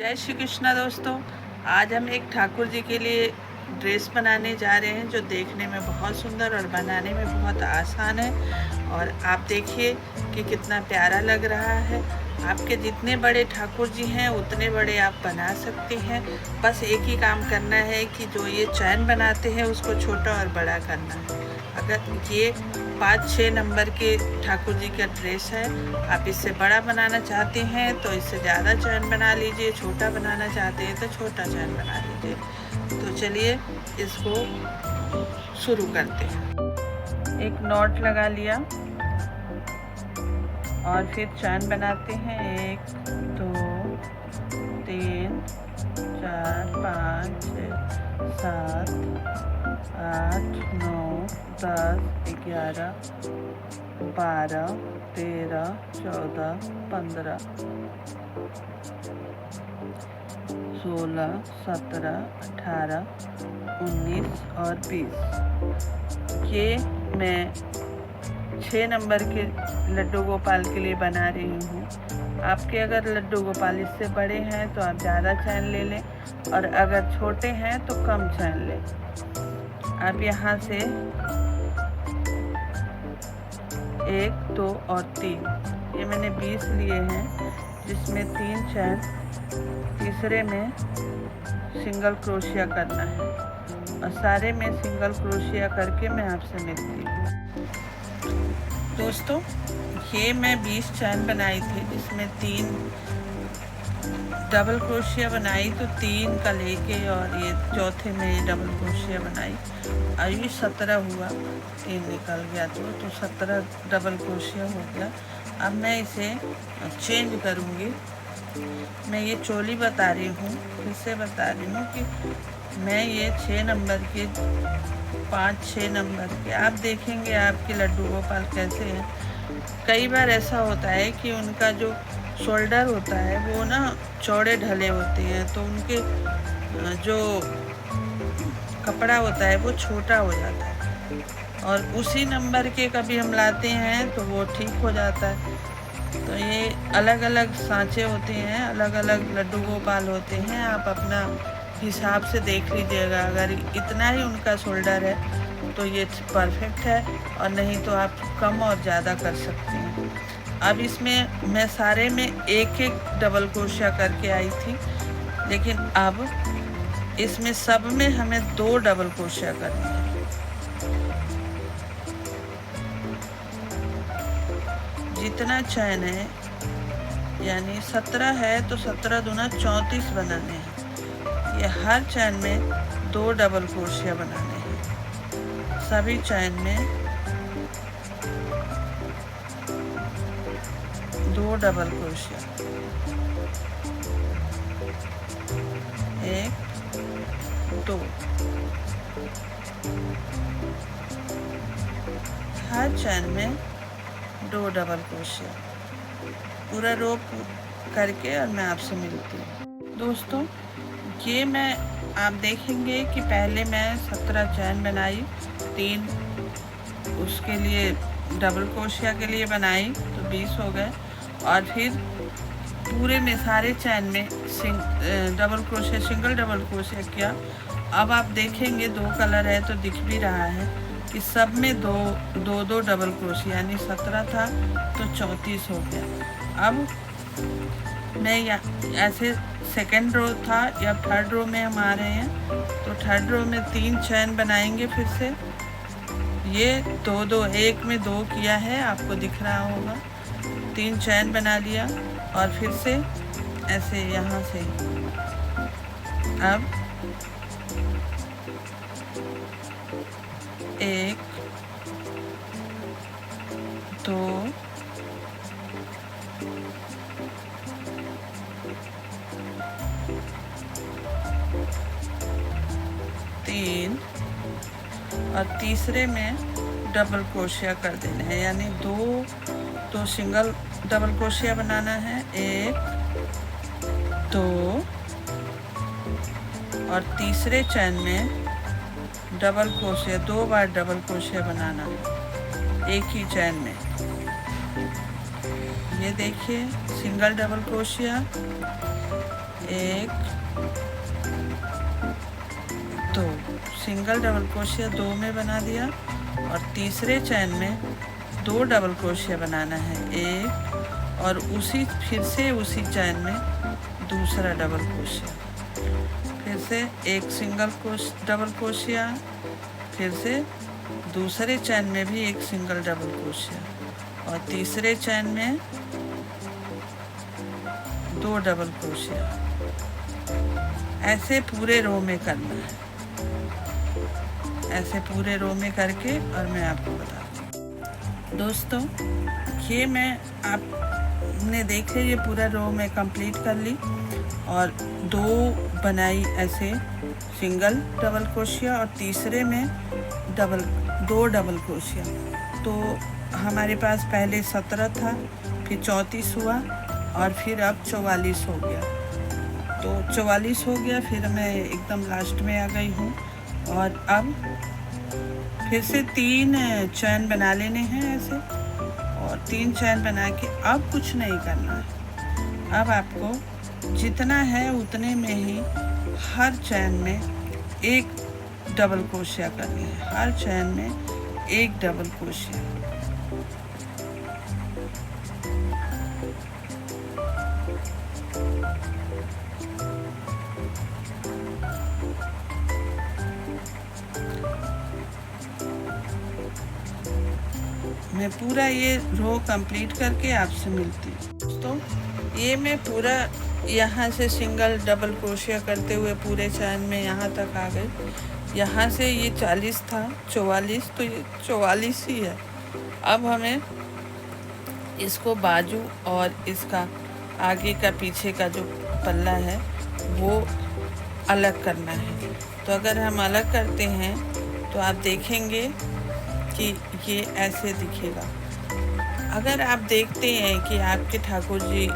जय श्री कृष्णा दोस्तों। आज हम एक ठाकुर जी के लिए ड्रेस बनाने जा रहे हैं जो देखने में बहुत सुंदर और बनाने में बहुत आसान है। और आप देखिए कि कितना प्यारा लग रहा है। आपके जितने बड़े ठाकुर जी हैं उतने बड़े आप बना सकते हैं। बस एक ही काम करना है कि जो ये चैन बनाते हैं उसको छोटा और बड़ा करना है। अगर ये 5-6 नंबर के ठाकुर जी का ड्रेस है, आप इससे बड़ा बनाना चाहते हैं तो इससे ज़्यादा चैन बना लीजिए, छोटा बनाना चाहते हैं तो छोटा चैन बना लीजिए। तो चलिए इसको शुरू करते हैं। एक नॉट लगा लिया और फिर चैन बनाते हैं 1 2 3 4 5 6 7 8 9 10 11 12 13 14 15 16 17 18 19 और 20। ये मैं 6 नंबर के लड्डू गोपाल के लिए बना रही हूँ। आपके अगर लड्डू गोपाल इससे बड़े हैं तो आप ज़्यादा चैन ले लें और अगर छोटे हैं तो कम चैन लें। आप यहाँ से 1 2 और 3, ये मैंने 20 लिए हैं, जिसमें 3 चैन तीसरे में सिंगल क्रोशिया करना है और सारे में सिंगल क्रोशिया करके मैं आपसे मिलती हूँ। दोस्तों, ये मैं 20 चैन बनाई थी, जिसमें 3 डबल क्रोशिया बनाई तो 3 का लेके और ये चौथे में डबल क्रोशिया बनाई। अभी 17 हुआ, 3 निकल गया तो 17 डबल क्रोशिया हो गया। अब मैं इसे चेंज करूँगी। मैं ये चोली बता रही हूँ, फिर से बता रही हूँ कि मैं ये 6 नंबर के 5-6 नंबर के, आप देखेंगे आपके लड्डू गोपाल कैसे हैं। कई बार ऐसा होता है कि उनका जो शोल्डर होता है वो ना चौड़े ढले होते हैं, तो उनके जो कपड़ा होता है वो छोटा हो जाता है और उसी नंबर के कभी हम लाते हैं तो वो ठीक हो जाता है। तो ये अलग अलग सांचे होते हैं, अलग अलग लड्डू गोपाल होते हैं। आप अपना हिसाब से देख लीजिएगा। अगर इतना ही उनका शोल्डर है तो ये परफेक्ट है, और नहीं तो आप कम और ज़्यादा कर सकते हैं। अब इसमें मैं सारे में 1-1 डबल क्रोशिया करके आई थी, लेकिन अब इसमें सब में हमें 2 डबल क्रोशिया करनी है। जितना चैन है, यानी 17 है तो 17 दूना 34 बनाने हैं। ये हर चैन में 2 डबल क्रोशिया बनाने हैं। सभी चैन में 2 डबल क्रोशिया, 1 2। हर चैन में 2 डबल क्रोशिया, पूरा रो करके और मैं आपसे मिलती हूँ। दोस्तों, ये मैं आप देखेंगे कि पहले मैं 17 चैन बनाई, 3 उसके लिए डबल क्रोशिया के लिए बनाई तो 20 हो गए, और फिर पूरे में सारे चैन में double crochet, single double crochet किया। अब आप देखेंगे 2 कलर है तो दिख भी रहा है कि सब में 2 डबल क्रोशिया, यानी 17 था तो 34 हो गया। अब मैं ऐसे सेकेंड रो था या थर्ड रो में हम आ रहे हैं, तो थर्ड रो में 3 चैन बनाएंगे। फिर से ये 2-2, एक में 2 किया है, आपको दिख रहा होगा। 3 चैन बना लिया और फिर से ऐसे यहाँ से अब 1 2 3 और तीसरे में डबल क्रोशिया कर देना है, यानी 2 सिंगल डबल क्रोशिया बनाना है, 1 2 और तीसरे चैन में डबल क्रोशिया, 2 बार डबल क्रोशिया बनाना है एक ही चैन में। ये देखिए सिंगल डबल क्रोशिया, एक, दो, सिंगल डबल क्रोशिया 2 में बना दिया और तीसरे चैन में 2 डबल क्रोशिया बनाना है, एक, और उसी फिर से उसी चैन में दूसरा डबल क्रोशिया, फिर से एक सिंगल डबल क्रोशिया, फिर से दूसरे चैन में भी एक सिंगल डबल क्रोशिया और तीसरे चैन में 2 डबल क्रोशिया। ऐसे पूरे रो में करना है, ऐसे पूरे रो में करके और मैं आपको बताती हूँ। दोस्तों ये मैं आपने देख लिया, ये पूरा रो में कंप्लीट कर ली और 2 बनाई ऐसे सिंगल डबल क्रोशिया और तीसरे में 2 डबल क्रोशिया। तो हमारे पास पहले 17 था, फिर 34 हुआ और फिर अब 44 हो गया। तो 44 हो गया, फिर मैं एकदम लास्ट में आ गई हूँ और अब फिर से 3 चैन बना लेने हैं ऐसे, और 3 चैन बना के अब कुछ नहीं करना है। अब आपको जितना है उतने में ही हर चैन में एक डबल क्रोशिया करनी है, हर चैन में एक डबल क्रोशिया। मैं पूरा ये रो कंप्लीट करके आपसे मिलती हूँ। तो ये मैं पूरा यहाँ से सिंगल डबल क्रोशिया करते हुए पूरे चैन में यहाँ तक आ गई। यहाँ से ये 40 था, 44, तो ये 44 ही है। अब हमें इसको बाजू और इसका आगे का पीछे का जो पल्ला है वो अलग करना है। तो अगर हम अलग करते हैं तो आप देखेंगे कि ये ऐसे दिखेगा। अगर आप देखते हैं कि आपके ठाकुर जी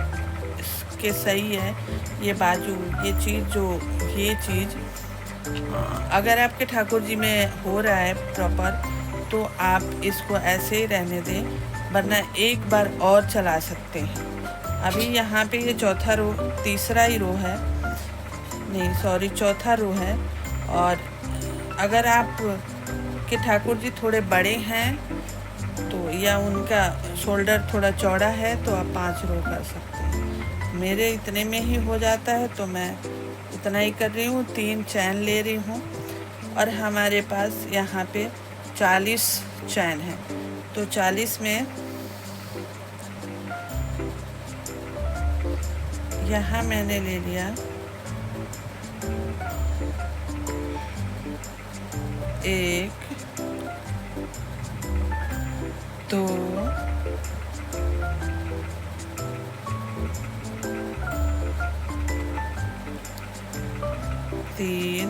के सही है ये बाजू, ये चीज़ अगर आपके ठाकुर जी में हो रहा है प्रॉपर, तो आप इसको ऐसे ही रहने दें, वरना एक बार और चला सकते हैं। अभी यहाँ पे ये चौथा रो है। और अगर आप के ठाकुर जी थोड़े बड़े हैं तो या उनका शोल्डर थोड़ा चौड़ा है तो आप 5 रो कर सकते हैं। मेरे इतने में ही हो जाता है तो मैं इतना ही कर रही हूँ, 3 चैन ले रही हूँ और हमारे पास यहाँ पे 40 चैन है। तो 40 में यहाँ मैंने ले लिया 1, 2, 3,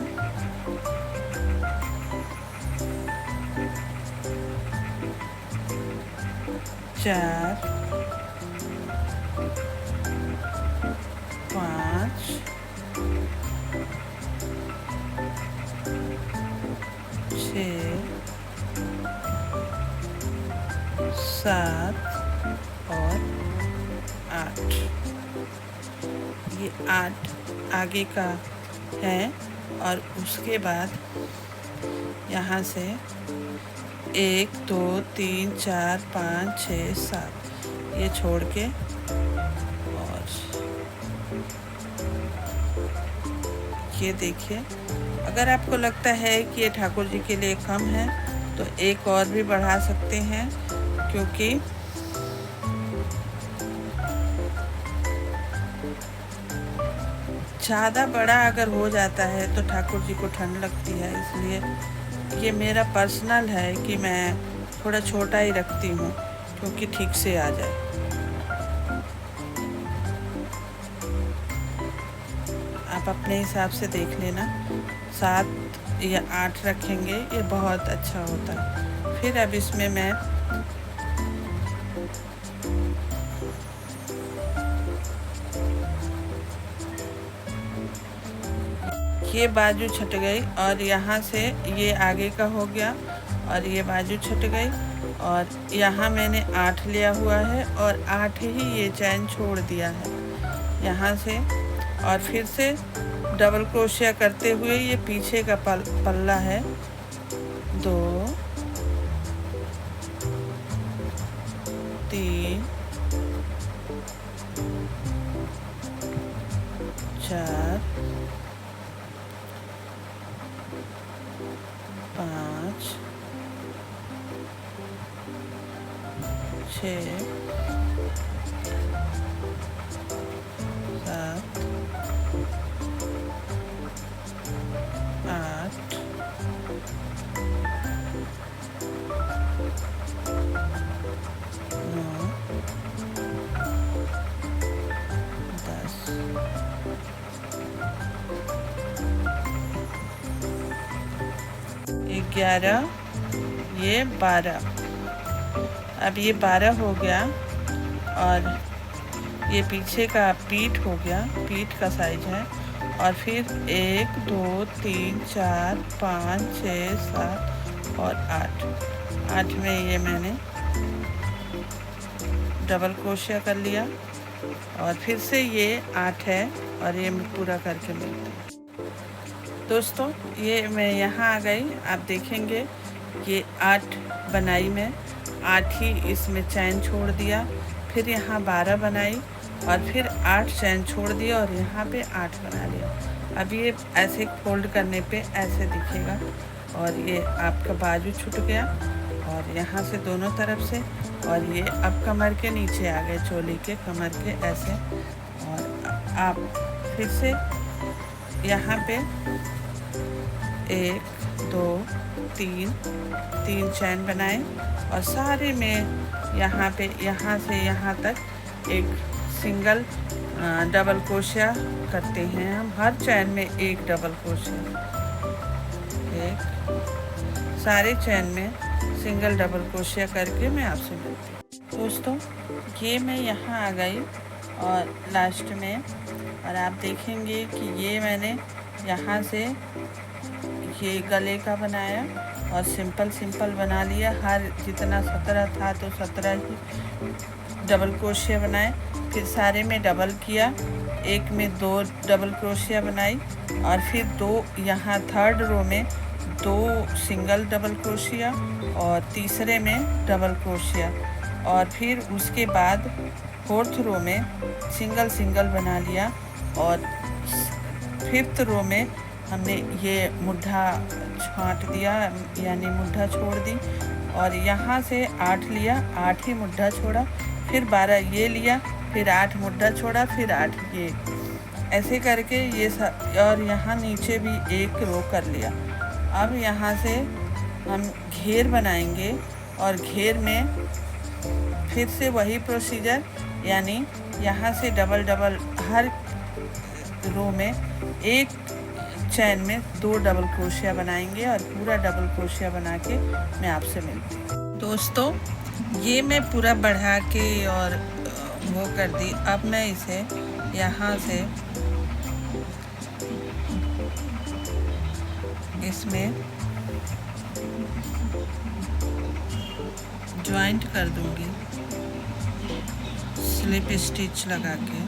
4, 5, 6, 7 और 8। ये 8 आगे का है और उसके बाद यहाँ से 1, 2, 3, 4, 5, 6, 7 ये छोड़ के, और ये देखिए, अगर आपको लगता है कि ये ठाकुर जी के लिए कम है तो एक और भी बढ़ा सकते हैं, क्योंकि ज़्यादा बड़ा अगर हो जाता है तो ठाकुर जी को ठंड लगती है। इसलिए ये मेरा पर्सनल है कि मैं थोड़ा छोटा ही रखती हूँ, क्योंकि ठीक से आ जाए। आप अपने हिसाब से देख लेना, 7 या 8 रखेंगे, ये बहुत अच्छा होता है। फिर अब इसमें मैं ये बाजू छट गई और यहाँ से ये आगे का हो गया और ये बाजू छट गई, और यहाँ मैंने 8 लिया हुआ है और 8 ही ये चैन छोड़ दिया है। यहाँ से और फिर से डबल क्रोशिया करते हुए ये पीछे का पल्ला है 2 3 4 5 6 7 8 9 10 11 ये 12। अब ये 12 हो गया और ये पीछे का पीठ हो गया, पीठ का साइज है। और फिर 1 2 3 4 5 6 7 और 8 में ये मैंने डबल क्रोशिया कर लिया और फिर से ये 8 है और ये मैं पूरा करके मिलती हूँ। दोस्तों ये मैं यहाँ आ गई, आप देखेंगे ये 8 बनाई मैं, 8 ही इसमें चैन छोड़ दिया, फिर यहाँ 12 बनाई और फिर 8 चैन छोड़ दिया और यहाँ पे 8 बना लिया। अब ये ऐसे फोल्ड करने पे ऐसे दिखेगा और ये आपका बाजू छूट गया और यहाँ से दोनों तरफ से, और ये अब कमर के नीचे आ गए, चोली के कमर के ऐसे। और आप फिर से यहाँ पे 1 2 3 चैन बनाएं और सारे में यहाँ पे यहाँ से यहाँ तक एक सिंगल डबल क्रोशिया करते हैं हम। हर चैन में एक डबल क्रोशिया, एक सारे चैन में सिंगल डबल क्रोशिया करके मैं आपसे मिलती हूँ। दोस्तों ये मैं यहाँ आ गई और लास्ट में, और आप देखेंगे कि ये मैंने यहाँ से ये गले का बनाया और सिंपल बना लिया। हर जितना 17 था तो 17 ही डबल क्रोशिया बनाए, फिर सारे में डबल किया, एक में 2 डबल क्रोशिया बनाई और फिर 2 यहाँ थर्ड रो में 2 सिंगल डबल क्रोशिया और तीसरे में डबल क्रोशिया, और फिर उसके बाद फोर्थ रो में सिंगल बना लिया और फिफ्थ रो में हमने ये मुड्ढा छांट दिया, यानी मुड्ढा छोड़ दी और यहाँ से 8 लिया, 8 ही मुड्ढा छोड़ा, फिर 12 ये लिया, फिर 8 मुड्ढा छोड़ा, फिर 8 ये, ऐसे करके ये और यहाँ नीचे भी एक रो कर लिया। अब यहाँ से हम घेर बनाएंगे और घेर में फिर से वही प्रोसीजर, यानी यहाँ से डबल हर रो में एक चैन में 2 डबल क्रोशिया बनाएंगे और पूरा डबल क्रोशिया बना के मैं आपसे मिलती हूँ। दोस्तों ये मैं पूरा बढ़ा के और वो कर दी। अब मैं इसे यहाँ से इसमें ज्वाइंट कर दूंगी स्लिप स्टिच लगा के।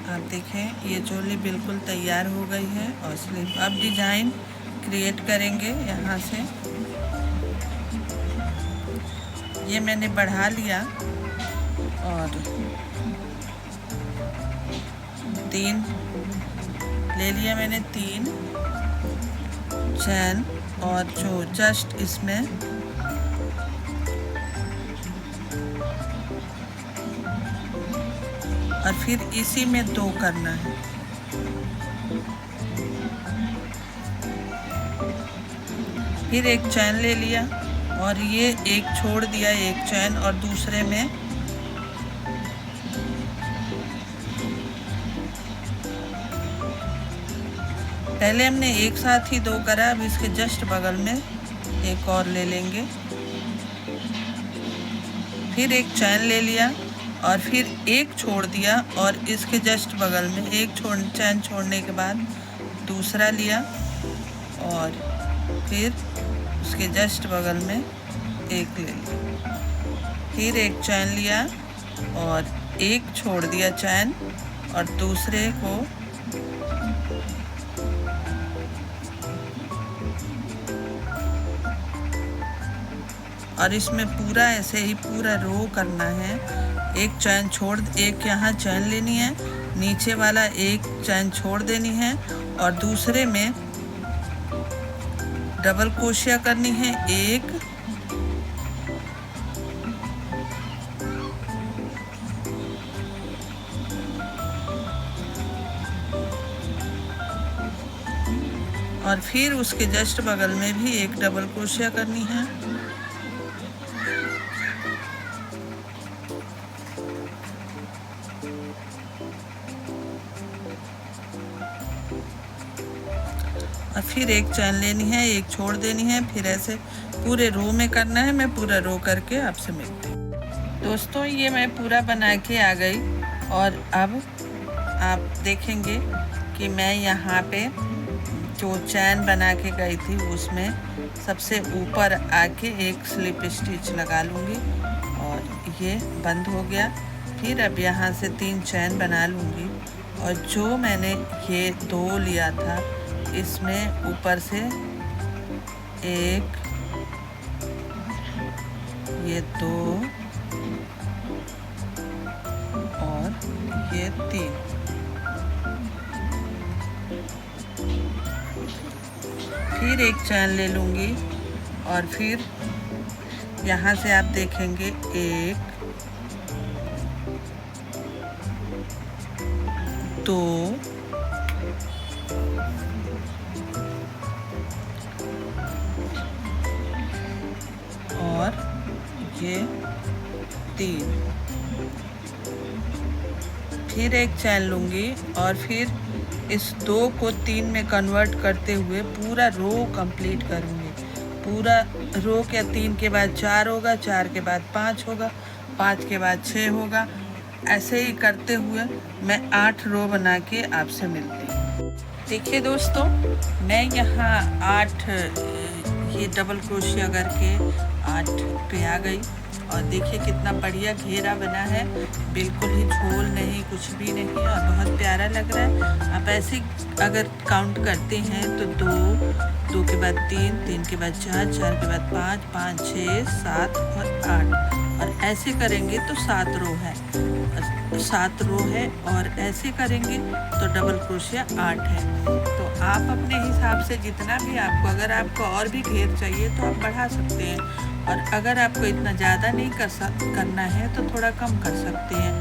आप देखें ये चोली बिल्कुल तैयार हो गई है और स्लिप। अब डिजाइन क्रिएट करेंगे। यहाँ से ये मैंने बढ़ा लिया और 3 ले लिया मैंने, 3 चैन और जो जस्ट इसमें और फिर इसी में 2 करना है। फिर एक चैन ले लिया और ये एक छोड़ दिया, एक चैन, और दूसरे में पहले हमने एक साथ ही 2 करा, अब इसके जस्ट बगल में एक और ले लेंगे। फिर एक चैन ले लिया और फिर एक छोड़ दिया और इसके जस्ट बगल में एक चैन छोड़ने के बाद दूसरा लिया और फिर उसके जस्ट बगल में एक ले लिया। फिर एक चैन लिया और एक छोड़ दिया चैन और दूसरे को और इसमें पूरा ऐसे ही पूरा रो करना है। एक चैन छोड़, एक यहाँ चैन लेनी है, नीचे वाला एक चैन छोड़ देनी है और दूसरे में डबल क्रोशिया करनी है एक, और फिर उसके जस्ट बगल में भी एक डबल क्रोशिया करनी है। और फिर एक चैन लेनी है, एक छोड़ देनी है, फिर ऐसे पूरे रो में करना है। मैं पूरा रो करके आपसे मिलती हूँ। दोस्तों ये मैं पूरा बना के आ गई और अब आप देखेंगे कि मैं यहाँ पे जो चैन बना के गई थी उसमें सबसे ऊपर आके एक स्लिप स्टिच लगा लूँगी और ये बंद हो गया। फिर अब यहाँ से 3 चैन बना लूँगी और जो मैंने ये 2 लिया था इसमें ऊपर से एक, ये 2 और ये 3, फिर एक चैन ले लूँगी और फिर यहाँ से आप देखेंगे 1, 2 और ये 3, फिर एक चैन लूँगी और फिर इस 2 को 3 में कन्वर्ट करते हुए पूरा रो कंप्लीट करूँगी। पूरा रो के 3 के बाद 4 होगा, 4 के बाद 5 होगा, 5 के बाद 6 होगा। ऐसे ही करते हुए मैं 8 रो बना के आपसे मिलती हूँ। देखिए दोस्तों, मैं यहाँ 8 ये डबल क्रोशिया करके 8 पे आ गई और देखिए कितना बढ़िया घेरा बना है, बिल्कुल ही झोल नहीं, कुछ भी नहीं और बहुत प्यारा लग रहा है। आप ऐसे अगर काउंट करते हैं तो 2, 2 के बाद 3, 3 के बाद 4, 4 के बाद 5, 5, 6, 7 और 8 और ऐसे करेंगे तो 7 रो है, 7 रो है और ऐसे करेंगे तो डबल क्रोशिया 8 है। तो आप अपने हिसाब से जितना भी आपको, अगर आपको और भी घेर चाहिए तो आप बढ़ा सकते हैं और अगर आपको इतना ज़्यादा नहीं करना है तो थोड़ा कम कर सकते हैं।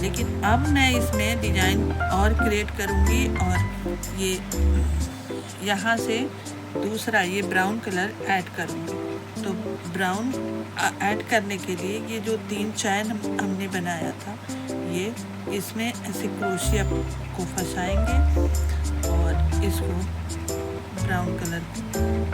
लेकिन अब मैं इसमें डिज़ाइन और क्रिएट करूँगी और ये यहाँ से दूसरा ये ब्राउन कलर ऐड करूँगी। तो ब्राउन ऐड करने के लिए ये जो 3 चैन हमने बनाया था ये इसमें ऐसे क्रोशिया को फंसाएंगे और इसको ब्राउन कलर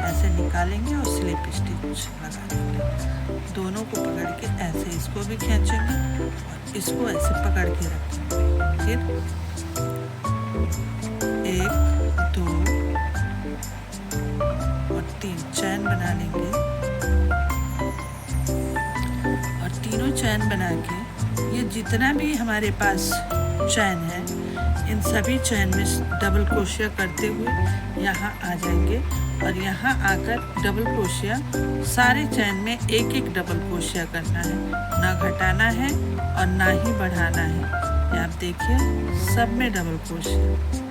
ऐसे निकालेंगे और स्लिप स्टिच लगा देंगे। दोनों को पकड़ के ऐसे इसको भी खींचेंगे और इसको ऐसे पकड़ के रखेंगे। फिर 1, 2 और 3 चैन बना लेंगे और तीनों चैन बना के ये जितना भी हमारे पास चैन है इन सभी चैन में डबल क्रोशिया करते हुए यहाँ आ जाएंगे और यहाँ आकर डबल क्रोशिया सारे चैन में एक एक डबल क्रोशिया करना है, ना घटाना है और ना ही बढ़ाना है। ये आप देखिए सब में डबल क्रोशिया।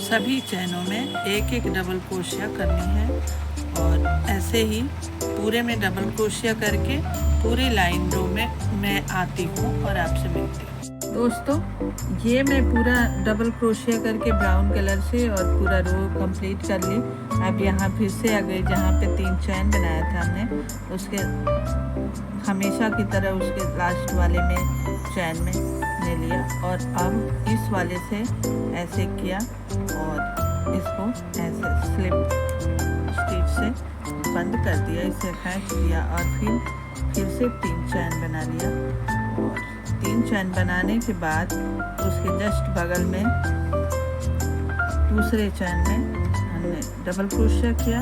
सभी चैनों में एक एक डबल क्रोशिया करनी है और ऐसे ही पूरे में डबल क्रोशिया करके पूरी लाइन रो में मैं आती हूँ और आपसे मिलती हूँ। दोस्तों ये मैं पूरा डबल क्रोशिया करके ब्राउन कलर से और पूरा रो कंप्लीट कर ली। अब यहाँ फिर से आ गई जहाँ पे 3 चैन बनाया था हमने, उसके हमेशा की तरह उसके लास्ट वाले में चैन में ले लिया और अब इस वाले से ऐसे किया और इसको ऐसे स्लिप स्टिच से बंद कर दिया, इसे खींच दिया और फिर से 3 चैन बना लिया और 3 चैन बनाने के बाद उसके जस्ट बगल में दूसरे चैन में हमने डबल क्रोशिया किया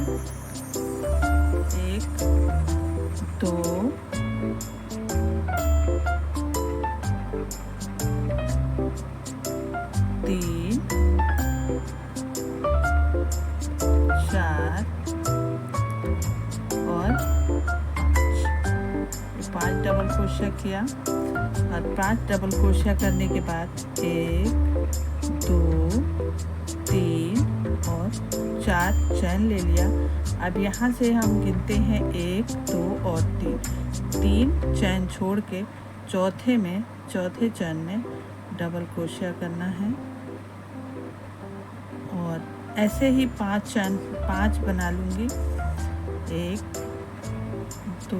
दो, तीन, चार और 5 डबल क्रोशिया किया। और 5 डबल क्रोशिया करने के बाद 1, 2, 3 और 4 चैन ले लिया। अब यहाँ से हम गिनते हैं 1, 2 और 3 चैन छोड़ के चौथे चैन में डबल क्रोशिया करना है। और ऐसे ही 5 बना लूँगी। 1, 2,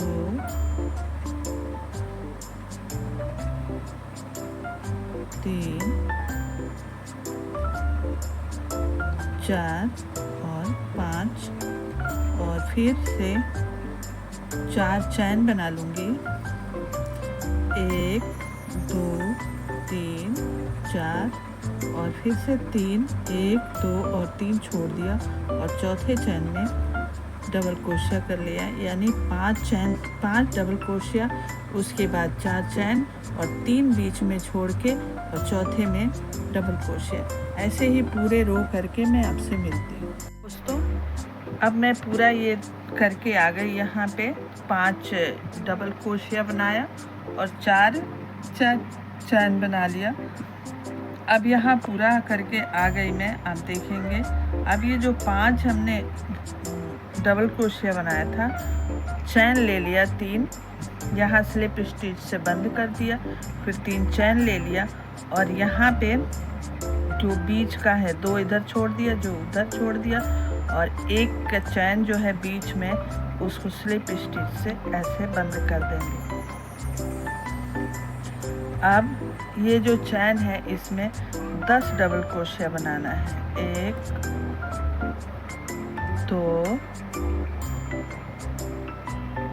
3, 4 और 5 और फिर से 4 चैन बना लूँगी। 1, 2, 3, 4 और फिर से 3, 1, 2 और 3 छोड़ दिया और चौथे चैन में डबल क्रोशिया कर लिया। यानी 5 डबल क्रोशिया, उसके बाद 4 चैन और 3 बीच में छोड़ के और चौथे में डबल क्रोशिया। ऐसे ही पूरे रो करके मैं आपसे मिलती हूँ दोस्तों। अब मैं पूरा ये करके आ गई। यहाँ पे 5 डबल क्रोशिया बनाया और 4 चैन बना लिया। अब यहाँ पूरा करके आ गई मैं। आप देखेंगे अब ये जो 5 हमने डबल क्रोशिया बनाया था, चैन ले लिया 3, यहाँ स्लिप स्टिच से बंद कर दिया, फिर 3 चैन ले लिया और यहाँ पे जो बीच का है 2 इधर छोड़ दिया, जो उधर छोड़ दिया और एक का चैन जो है बीच में उसको स्लिप स्टिच से ऐसे बंद कर देंगे। अब ये जो चैन है इसमें 10 डबल क्रोशिया बनाना है। 1, 2,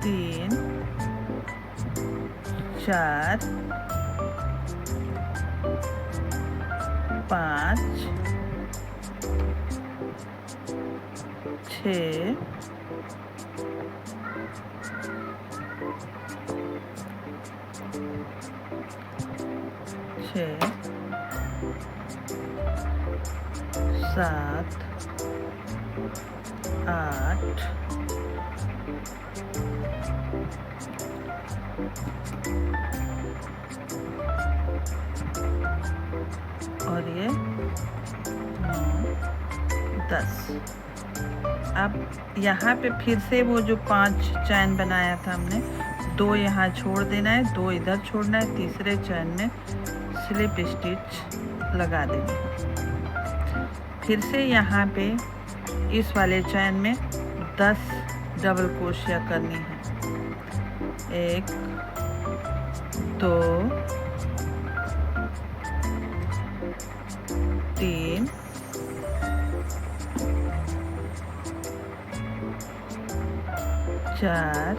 3, 4, 5, 6, 7, 8, और ये 9, 10। अब यहाँ पे फिर से वो जो 5 चैन बनाया था हमने, 2 यहाँ छोड़ देना है, 2 इधर छोड़ना है, तीसरे चैन में स्लिप स्टिच लगा देना है। फिर से यहाँ पे इस वाले चैन में 10 डबल क्रोशिया करनी है। 1, 2, 3, 4,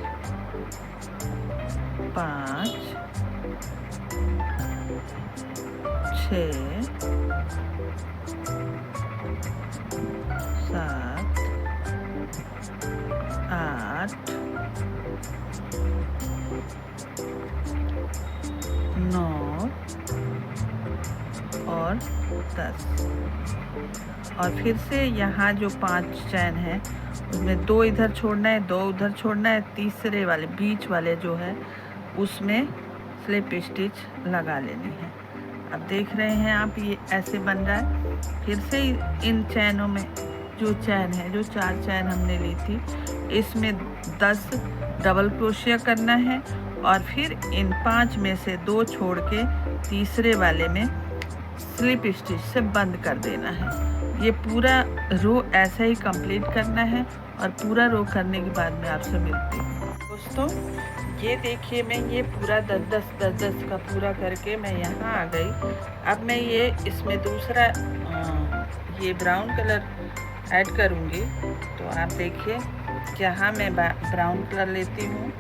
5, 6, 7, 8, 9 और 10। और फिर से यहाँ जो 5 चैन है उसमें 2 इधर छोड़ना है, 2 उधर छोड़ना है, तीसरे वाले बीच वाले जो है उसमें स्लिप स्टिच लगा लेनी है। अब देख रहे हैं आप ये ऐसे बन रहा है। फिर से इन चैनों में जो चैन है, जो 4 चैन हमने ली थी, इसमें 10 डबल क्रोशिया करना है और फिर इन 5 में से 2 छोड़ के तीसरे वाले में स्लिप स्टिच से बंद कर देना है। ये पूरा रो ऐसा ही कंप्लीट करना है और पूरा रो करने के बाद मैं आपसे मिलती हूँ दोस्तों। ये देखिए मैं ये पूरा 10 का पूरा करके मैं यहाँ आ गई। अब मैं ये इसमें दूसरा ये ब्राउन कलर ऐड करूँगी। तो आप देखिए यहाँ मैं ब्राउन कलर लेती हूँ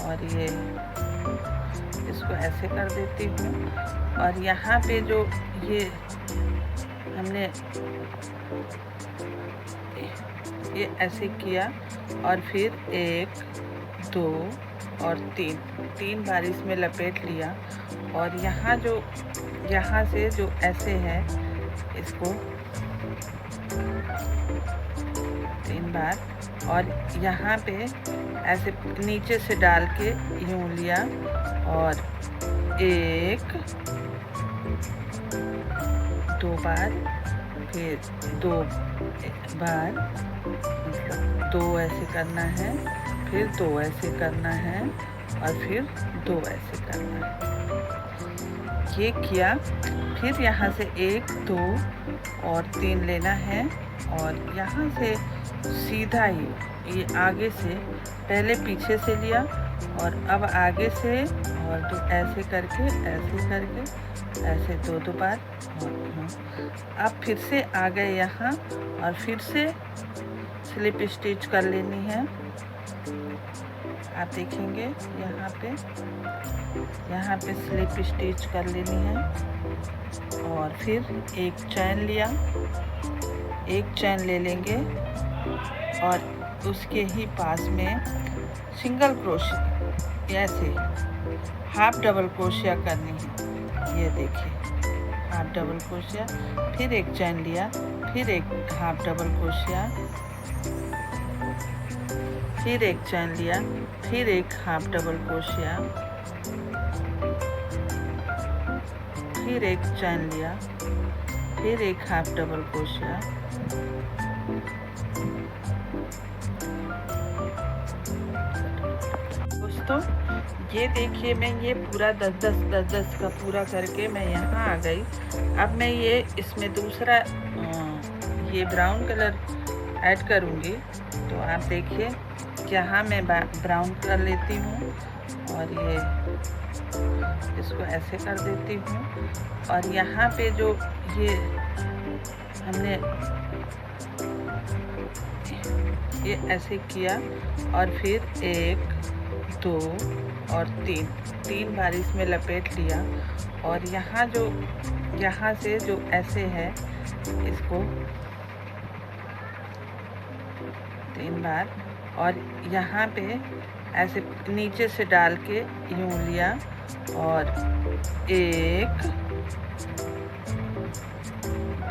और ये इसको ऐसे कर देती हूँ और यहाँ पे जो ये हमने ये ऐसे किया और फिर 1, 2, और 3 बार इसमें लपेट लिया। और यहाँ से जो ऐसे है इसको 3 बार, और यहाँ पे ऐसे नीचे से डाल के यूँ लिया और 1 2 बार, फिर 2 बार, मतलब 2 ऐसे करना है, फिर 2 ऐसे करना है, और फिर 2 ऐसे करना है। ये किया। फिर यहाँ से 1 2 और 3 लेना है, और यहाँ से सीधा ही ये आगे से पहले पीछे से लिया और अब आगे से, और तो ऐसे करके ऐसे 2 बार। अब फिर से आ गए यहाँ, और फिर से स्लिप स्टिच कर लेनी है। आप देखेंगे यहाँ पे स्लिप स्टिच कर लेनी है। और फिर एक चैन लिया, एक चैन ले लेंगे, और उसके ही पास में सिंगल क्रोशिया, ऐसे हाफ डबल क्रोशिया करनी है। ये देखिए, हाफ डबल क्रोशिया, फिर एक चैन लिया, फिर एक हाफ डबल क्रोशिया, फिर एक चैन लिया, फिर एक हाफ डबल क्रोशिया, फिर एक चैन लिया, फिर एक हाफ डबल क्रोशिया, दोस्तों ये देखिए, मैं ये पूरा 10 का पूरा करके मैं यहाँ आ गई। अब मैं ये इसमें दूसरा ये ब्राउन कलर ऐड करूँगी। तो आप देखिए, यहाँ मैं ब्राउन कर लेती हूँ, और ये इसको ऐसे कर देती हूँ, और यहाँ पे जो ये हमने ये ऐसे किया, और फिर 1 2 और 3 बार इसमें लपेट लिया। और यहाँ से जो ऐसे है इसको 3 बार, और यहाँ पे ऐसे नीचे से डाल के यूँ लिया, और 1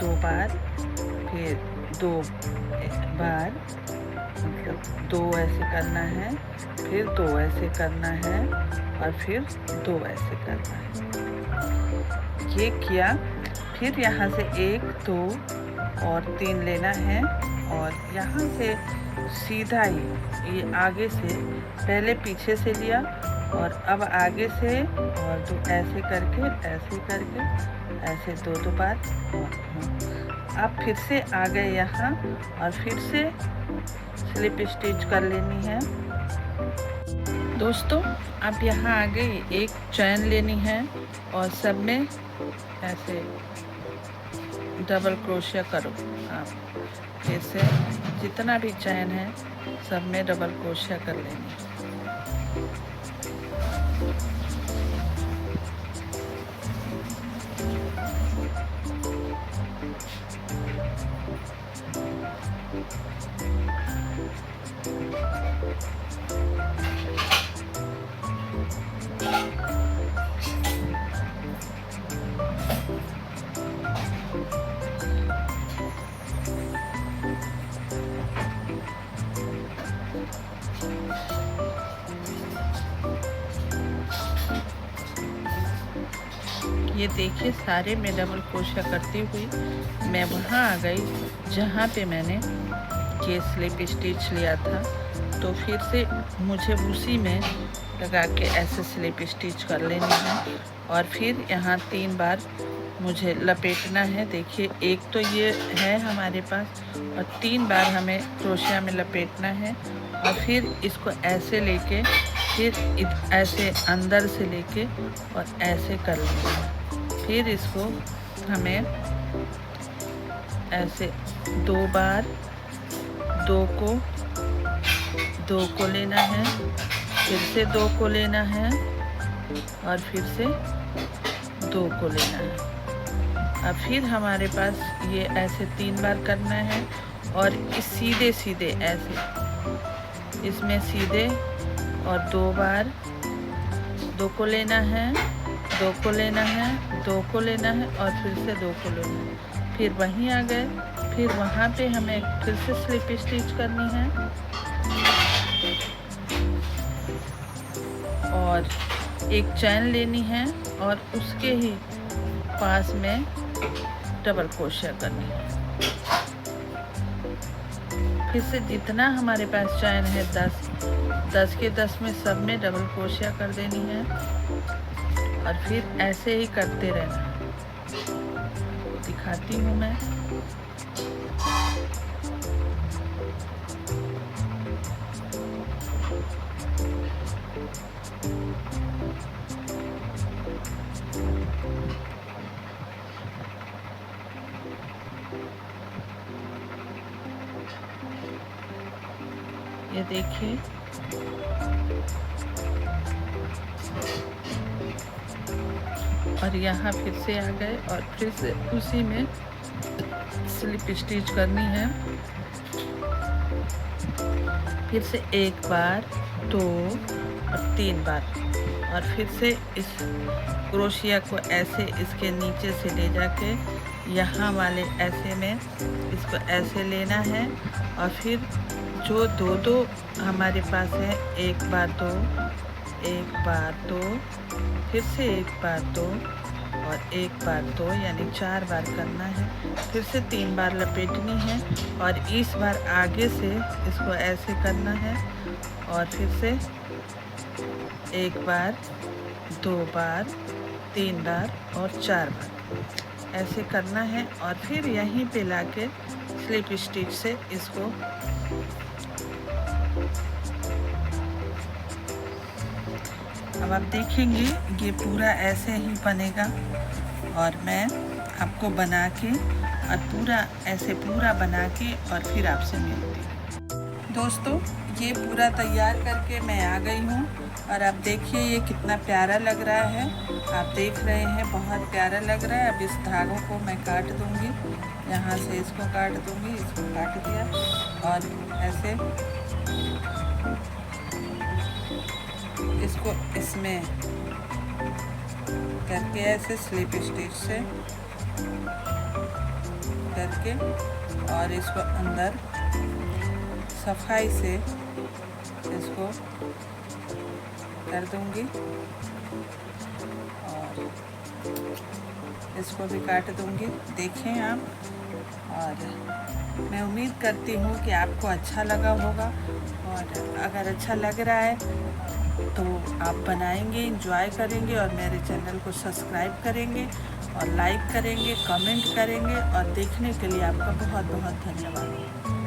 2 बार, फिर 2 बार, मतलब 2 ऐसे करना है, फिर 2 ऐसे करना है, और फिर 2 ऐसे करना है। ये किया। फिर यहाँ से 1 2 और 3 लेना है, और यहाँ से सीधा ही ये आगे से पहले पीछे से लिया, और अब आगे से, और तो ऐसे करके ऐसे 2 बार। अब फिर से आ गए यहाँ, और फिर से स्लिप स्टिच कर लेनी है। दोस्तों अब यहाँ आ गई, एक चैन लेनी है, और सब में ऐसे डबल क्रोशिया करो। आप ऐसे जितना भी चैन है सब में डबल क्रोशिया कर लेनी है। ये देखिए, सारे में डबल क्रोशिया करती हुई मैं वहाँ आ गई जहाँ पे मैंने ये स्लिप स्टिच लिया था। तो फिर से मुझे उसी में लगा के ऐसे स्लिप स्टिच कर लेनी है, और फिर यहाँ 3 बार मुझे लपेटना है। देखिए, एक तो ये है हमारे पास, और 3 बार हमें क्रोशिया में लपेटना है, और फिर इसको ऐसे लेके, फिर ऐसे अंदर से लेके और ऐसे कर लेना है। फिर इसको हमें ऐसे 2 बार 2 को लेना है, फिर से 2 को लेना है, और फिर से 2 को लेना है। अब फिर हमारे पास ये ऐसे 3 बार करना है, और इस सीधे ऐसे इसमें सीधे और 2 बार 2 को लेना है, 2 को लेना है, 2 को लेना है और फिर से 2 को लेना है। फिर वहीं आ गए, फिर वहाँ पे हमें फिर से स्लिप स्टिच करनी है और एक चैन लेनी है और उसके ही पास में डबल क्रोशिया करनी है। फिर से जितना हमारे पास चैन है 10 के 10 में सब में डबल क्रोशिया कर देनी है और फिर ऐसे ही करते रहना है। दिखाती हूँ मैं। ये देखिए, और यहाँ फिर से आ गए और फिर से उसी में स्लिप स्टिच करनी है। फिर से 1 बार, 2 और 3 बार और फिर से इस क्रोशिया को ऐसे इसके नीचे से ले जाके यहाँ वाले ऐसे में इसको ऐसे लेना है और फिर जो 2 हमारे पास है, 1 बार 2, 1 बार 2, फिर से 1 बार 2 और 1 बार 2, यानी 4 बार करना है। फिर से 3 बार लपेटनी है और इस बार आगे से इसको ऐसे करना है और फिर से 1 बार, 2 बार, 3 बार और 4 बार ऐसे करना है और फिर यहीं पे लाके स्लिप स्टिच से इसको अब आप देखेंगे ये पूरा ऐसे ही बनेगा और मैं आपको बना के और पूरा ऐसे पूरा बना के और फिर आपसे मिलती हूँ। दोस्तों, ये पूरा तैयार करके मैं आ गई हूँ और आप देखिए ये कितना प्यारा लग रहा है। आप देख रहे हैं, बहुत प्यारा लग रहा है। अब इस धागों को मैं काट दूँगी, यहाँ से इसको काट दूँगी, इसको काट दिया और ऐसे इसको इसमें करके ऐसे स्लिप स्टिच से करके और इसको अंदर सफाई से इसको कर दूंगी और इसको भी काट दूंगी। देखें आप, और मैं उम्मीद करती हूँ कि आपको अच्छा लगा होगा और अगर अच्छा लग रहा है तो आप बनाएंगे, एंजॉय करेंगे और मेरे चैनल को सब्सक्राइब करेंगे और लाइक करेंगे, कमेंट करेंगे और देखने के लिए आपका बहुत बहुत धन्यवाद।